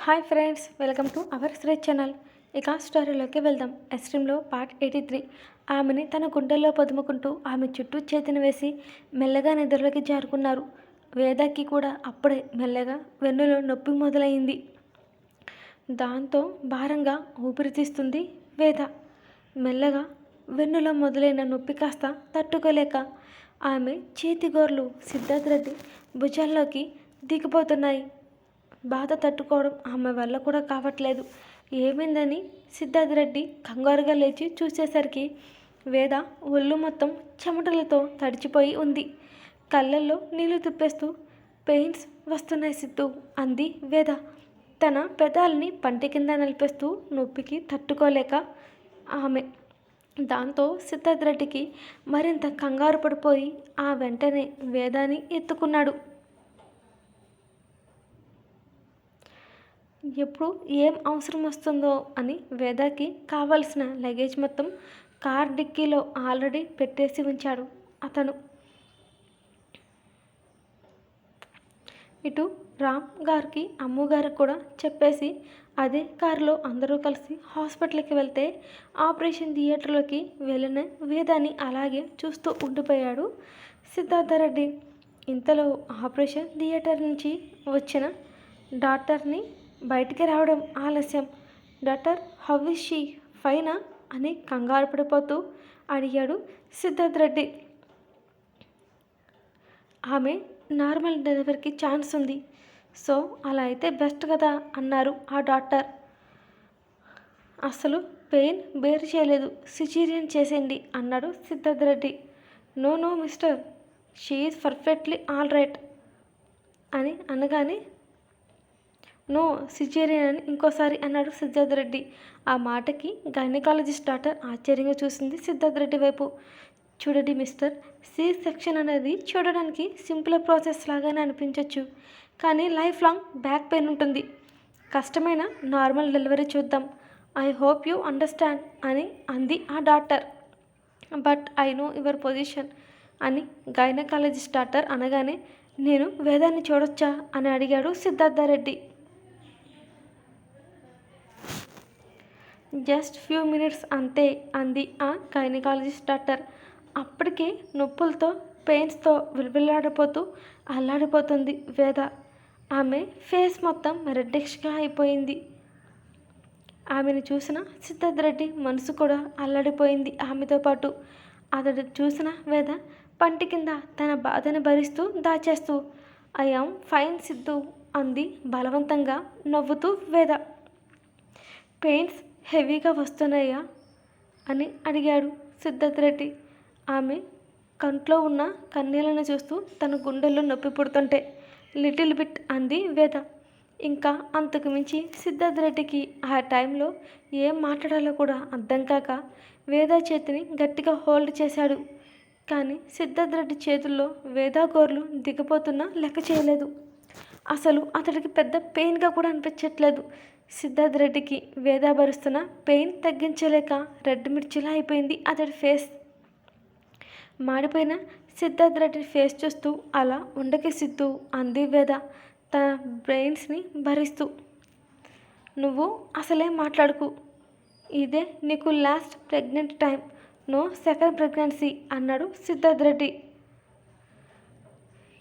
Hi friends, welcome to our Shri channel. ఇక స్టోరీలోకి వెళ్దాం. ఎస్ట్రీమ్లో పార్ట్ 83. ఆమెని తన గుండెల్లో పొదుముకుంటూ ఆమె చుట్టూ చేతిని వేసి మెల్లగా నిద్రలోకి జారుకున్నారు. వేదకి కూడా అప్పుడే మెల్లగా వెన్నులో నొప్పి మొదలైంది. దాంతో భారంగా ఊపిరి తీస్తుంది వేద. మెల్లగా వెన్నులో మొదలైన నొప్పి కాస్త తట్టుకోలేక ఆమె చేతి గోర్లు సిద్ధార్థ్ రెడ్డి భుజాల్లోకి దిగిపోతున్నాయి. బాధ తట్టుకోవడం ఆమె వల్ల కూడా కావట్లేదు. ఏమైందని సిద్ధార్థ్ రెడ్డి కంగారుగా లేచి చూసేసరికి వేద ఒళ్ళు మొత్తం చెమటలతో తడిచిపోయి ఉంది. కళ్ళల్లో నీళ్లు తిప్పేస్తూ పెయిన్స్ వస్తున్నాయి సిద్ధు అంది వేద. తన పెదాలని పంటి కింద నలిపేస్తూ నొప్పికి తట్టుకోలేక ఆమె. దాంతో సిద్ధార్థ్ రెడ్డికి మరింత కంగారు పడిపోయి ఆ వెంటనే వేదాని ఎత్తుకున్నాడు. ఎప్పుడు ఏం అవసరం వస్తుందో అని వేదాకి కావలసిన లగేజ్ మొత్తం కార్ డిక్కీలో ఆల్రెడీ పెట్టేసి ఉంచాడు అతను. ఇటు రామ్ గారికి అమ్మగారికి కూడా చెప్పేసి అదే కారులో అందరూ కలిసి హాస్పిటల్కి వెళ్తే ఆపరేషన్ థియేటర్లోకి వెళ్ళిన వేదాన్ని అలాగే చూస్తూ ఉండిపోయాడు సిద్ధార్థ రెడ్డి. ఇంతలో ఆపరేషన్ థియేటర్ నుంచి వచ్చిన డాక్టర్ని బయటికి రావడం ఆలస్యం. డాక్టర్ హౌ ఇస్ షీ, ఫైనా అని కంగారు పడిపోతూ అడిగాడు సిద్ధార్థ్ రెడ్డి. ఆమె నార్మల్ డెలివరీకి ఛాన్స్ ఉంది, సో అలా అయితే బెస్ట్ కదా అన్నారు ఆ డాక్టర్. అసలు పెయిన్ బేర్ చేయలేదు, సిజేరియన్ చేసేయండి అన్నాడు Siddharth Reddy. No no mister, she is perfectly all right అని అనగానే నో సిజేరియన్ అని ఇంకోసారి అన్నాడు సిద్ధార్థ్ రెడ్డి. ఆ మాటకి గైనకాలజిస్ట్ డాక్టర్ ఆశ్చర్యంగా చూసింది సిద్ధార్థ్ రెడ్డి వైపు. చూడండి మిస్టర్, సి సెక్షన్ అనేది చూడడానికి సింపుల్ ప్రాసెస్ లాగానే అనిపించవచ్చు, కానీ లైఫ్ లాంగ్ బ్యాక్ పెయిన్ ఉంటుంది. కష్టమైన నార్మల్ డెలివరీ చూద్దాం. ఐ హోప్ యూ అండర్స్టాండ్ అని అంది ఆ doctor. But I know your position అని గైనకాలజిస్ట్ డాక్టర్ అనగానే నేను వేదాన్ని చూడొచ్చా అని అడిగాడు Siddhartha Reddy. Just few minutes అంతే అంది ఆ గైనకాలజిస్ట్ డాక్టర్. అప్పటికే నొప్పులతో పెయిన్స్తో విలవిల్లాడిపోతూ అల్లాడిపోతుంది వేద. ఆమె ఫేస్ మొత్తం రెడ్డిష్గా అయిపోయింది. ఆమెను చూసిన సిద్ధార్థ్ రెడ్డి మనసు కూడా అల్లాడిపోయింది ఆమెతో పాటు. అతడు చూసిన వేద పంటి కింద తన బాధని భరిస్తూ దాచేస్తూ ఐ యామ్ ఫైన్ సిద్ధు అంది బలవంతంగా నవ్వుతూ వేద. పెయిన్స్ హెవీగా వస్తున్నాయా అని అడిగాడు సిద్ధార్థ్ రెడ్డి. ఆమె కంట్లో ఉన్న కన్నీళ్ళను చూస్తూ తన గుండెల్లో నొప్పి పుడుతుంటే లిటిల్ బిట్ అంది వేద. ఇంకా అంతకు మించి సిద్ధార్థ్ రెడ్డికి ఆ టైంలో ఏం మాట్లాడాలో కూడా అర్థం కాక వేద చేతిని గట్టిగా హోల్డ్ చేశాడు. కానీ సిద్ధార్థ్ రెడ్డి చేతుల్లో వేద గోర్లు దిగిపోతున్నా లెక్క చేయలేదు. అసలు అతడికి పెద్ద పెయిన్గా కూడా అనిపించట్లేదు. సిద్ధార్థ్ రెడ్డికి వేద భరుస్తున్న పెయిన్ తగ్గించలేక రెడ్ మిర్చిలా అయిపోయింది అతడి ఫేస్. మాడిపోయిన సిద్ధార్థ్ రెడ్డి ఫేస్ చూస్తూ అలా ఉండకి సిద్ధు అంది వేద తన బ్రెయిన్స్ని భరిస్తూ. నువ్వు అసలే మాట్లాడుకు, ఇదే నీకు last pregnant time, no second pregnancy అన్నాడు సిద్ధార్థ్ రెడ్డి.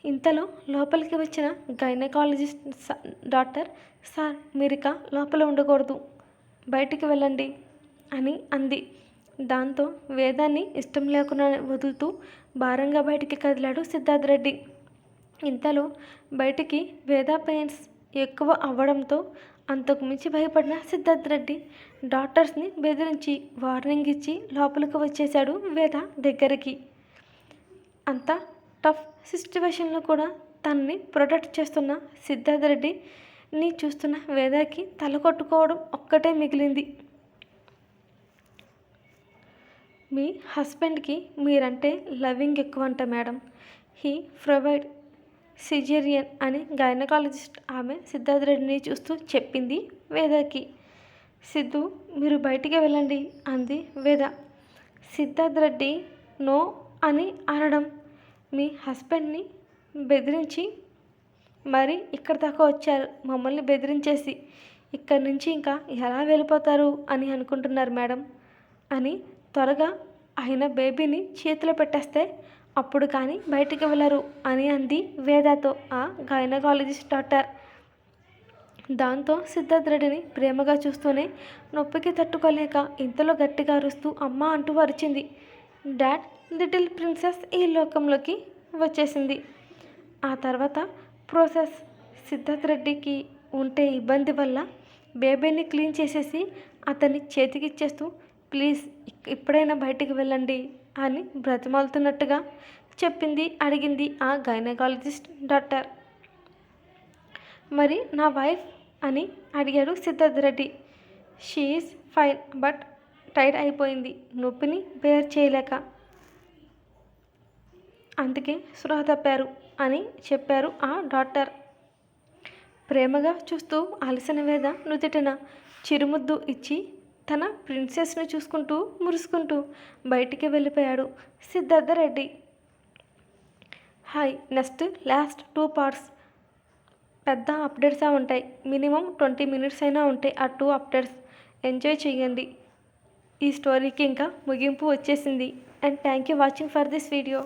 ఇంతలో లోపలికి వచ్చిన గైనకాలజిస్ట్ డాక్టర్ సార్ మీరిక లోపల ఉండకూడదు, బయటికి వెళ్ళండి అని అంది. దాంతో వేదాన్ని ఇష్టం లేకుండా వదులుతూ భారంగా బయటికి కదిలాడు సిద్ధార్థ్ రెడ్డి. ఇంతలో బయటికి వేద పెయిన్స్ ఎక్కువ అవ్వడంతో అంతకు మించి భయపడిన సిద్ధార్థ్ రెడ్డి డాక్టర్స్ని బెదిరించి వార్నింగ్ ఇచ్చి లోపలికి వచ్చేశాడు వేద దగ్గరికి. అంత టఫ్ సిచ్యువేషన్లో కూడా తనని ప్రొటెక్ట్ చేస్తున్న సిద్ధార్థ్ రెడ్డిని చూస్తున్న వేదకి తల కొట్టుకోవడం ఒక్కటే మిగిలింది. మీ హస్బెండ్కి మీరంటే లవింగ్ ఎక్కువ అంట మేడం, హీ ప్రొవైడ్ సిజేరియన్ అని గైనకాలజిస్ట్ ఆమె సిద్ధార్థ్ రెడ్డిని చూస్తూ చెప్పింది వేదకి. సిద్ధు మీరు బయటికి వెళ్ళండి అంది వేద. సిద్ధార్థ్ రెడ్డి నో అని అనడం మీ హస్బెండ్ని బెదిరించి మరి ఇక్కడ దాకా వచ్చారు మమ్మల్ని బెదిరించేసి. ఇక్కడి నుంచి ఇంకా ఎలా వెళ్ళిపోతారు అని అనుకుంటున్నారు మేడం అని త్వరగా ఆయన బేబీని చేతిలో పెట్టేస్తే అప్పుడు కానీ బయటికి వెళ్ళరు అని అంది వేదాతో ఆ గైనకాలజిస్ట్ డాక్టర్. దాంతో సిద్ధార్థ్ రెడ్డిని ప్రేమగా చూస్తూనే నొప్పికి తట్టుకోలేక ఇంతలో గట్టిగా అరుస్తూ అమ్మ అంటూ అరిచింది. డాడ్, లిటిల్ ప్రిన్సెస్ ఈ లోకంలోకి వచ్చేసింది. ఆ తర్వాత ప్రాసెస్ సిద్ధార్థ్ రెడ్డికి ఉంటే ఇబ్బంది వల్ల బేబీని క్లీన్ చేసేసి అతన్ని చేతికిచ్చేస్తూ ప్లీజ్ ఇప్పుడైనా బయటికి వెళ్ళండి అని బ్రతిమాలుతున్నట్టుగా అడిగింది ఆ గైనకాలజిస్ట్ డాక్టర్. మరి నా వైఫ్ అని అడిగాడు Siddharth Reddy. She is fine but tired అయిపోయింది నొప్పిని బేర్ చేయలేక, అందుకే స్పృహ తప్పారు అని చెప్పారు ఆ డాక్టర్. ప్రేమగా చూస్తూ అలసిన వేద నుదుటిన చిరుముద్దు ఇచ్చి తన ప్రిన్సెస్ను చూసుకుంటూ మురుసుకుంటూ బయటికి వెళ్ళిపోయాడు Siddhartha Reddy. Hi, next last 2 parts పెద్ద అప్డేట్సే ఉంటాయి. మినిమం 20 మినిట్స్ అయినా ఉంటాయి ఆ 2 అప్డేట్స్. ఎంజాయ్ చేయండి. ఈ స్టోరీకి ఇంకా ముగింపు వచ్చేసింది. And thank you watching for this video.